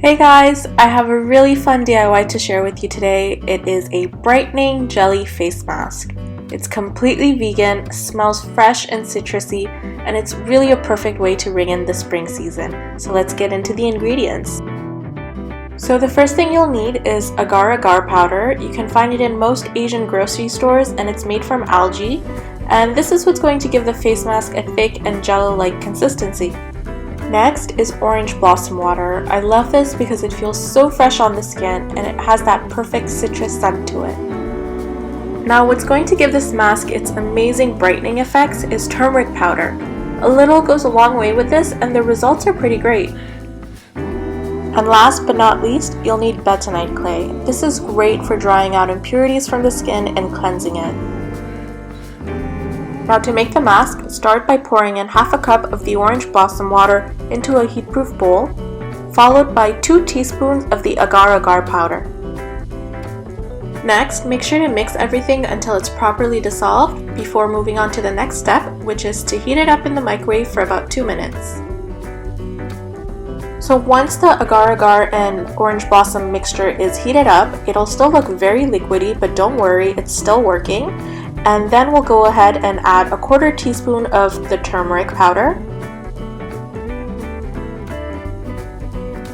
Hey guys, I have a really fun DIY to share with you today. It is a brightening jelly face mask. It's completely vegan, smells fresh and citrusy, and it's really a perfect way to ring in the spring season. So let's get into the ingredients. So the first thing you'll need is agar-agar powder. You can find it in most Asian grocery stores and it's made from algae. And this is what's going to give the face mask a thick and jello-like consistency. Next is orange blossom water. I love this because it feels so fresh on the skin and it has that perfect citrus scent to it. Now what's going to give this mask its amazing brightening effects is turmeric powder. A little goes a long way with this and the results are pretty great. And last but not least, you'll need bentonite clay. This is great for drying out impurities from the skin and cleansing it. Now to make the mask, start by pouring in half a cup of the orange blossom water into a heatproof bowl, followed by 2 teaspoons of the agar-agar powder. Next, make sure to mix everything until it's properly dissolved before moving on to the next step, which is to heat it up in the microwave for about 2 minutes. So once the agar-agar and orange blossom mixture is heated up, it'll still look very liquidy, but don't worry, it's still working. And then we'll go ahead and add a 1/4 teaspoon of the turmeric powder.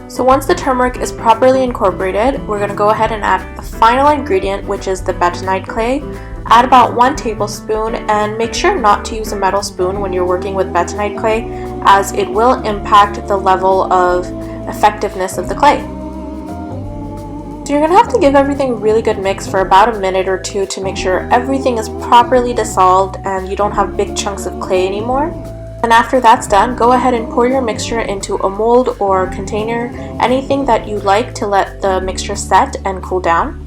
So once the turmeric is properly incorporated, we're going to go ahead and add the final ingredient, which is the bentonite clay. Add about 1 tablespoon and make sure not to use a metal spoon when you're working with bentonite clay, as it will impact the level of effectiveness of the clay. So you're going to have to give everything a really good mix for about a minute or 2 to make sure everything is properly dissolved and you don't have big chunks of clay anymore. And after that's done, go ahead and pour your mixture into a mold or container, anything that you like to let the mixture set and cool down.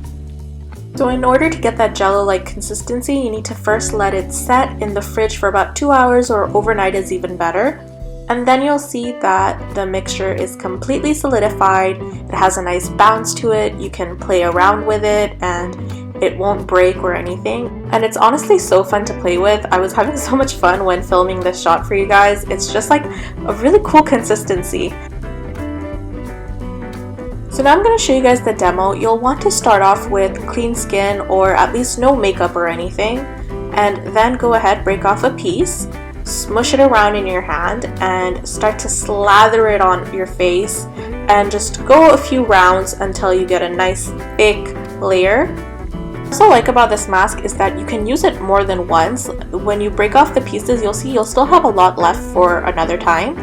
So in order to get that jello-like consistency, you need to first let it set in the fridge for about 2 hours, or overnight is even better. And then you'll see that the mixture is completely solidified. It has a nice bounce to it. You can play around with it and it won't break or anything. And it's honestly so fun to play with. I was having so much fun when filming this shot for you guys. It's just like a really cool consistency. So now I'm going to show you guys the demo. You'll want to start off with clean skin or at least no makeup or anything. And then go ahead, break off a piece. Smush it around in your hand and start to slather it on your face and just go a few rounds until you get a nice thick layer. What I also like about this mask is that you can use it more than once. When you break off the pieces, you'll see you'll still have a lot left for another time.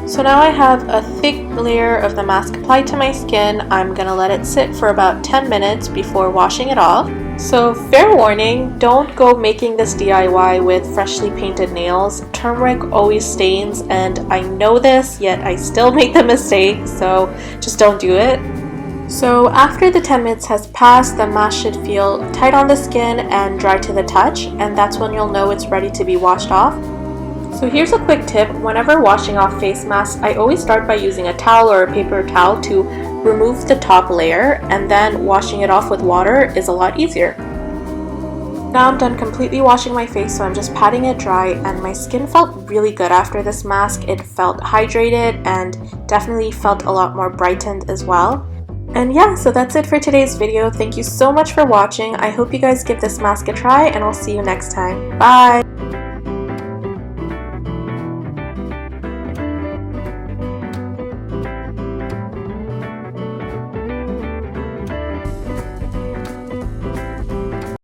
So now I have a thick layer of the mask applied to my skin. I'm gonna let it sit for about 10 minutes before washing it off. So fair warning, don't go making this DIY with freshly painted nails. Turmeric always stains and I know this, yet I still make the mistake, so just don't do it. So after the 10 minutes has passed, the mask should feel tight on the skin and dry to the touch, and that's when you'll know it's ready to be washed off. So here's a quick tip. Whenever washing off face masks, I always start by using a towel or a paper towel to remove the top layer, and then washing it off with water is a lot easier. Now I'm done completely washing my face, so I'm just patting it dry, and my skin felt really good after this mask. It felt hydrated and definitely felt a lot more brightened as well. And yeah, so that's it for today's video. Thank you so much for watching. I hope you guys give this mask a try, and I'll see you next time. Bye!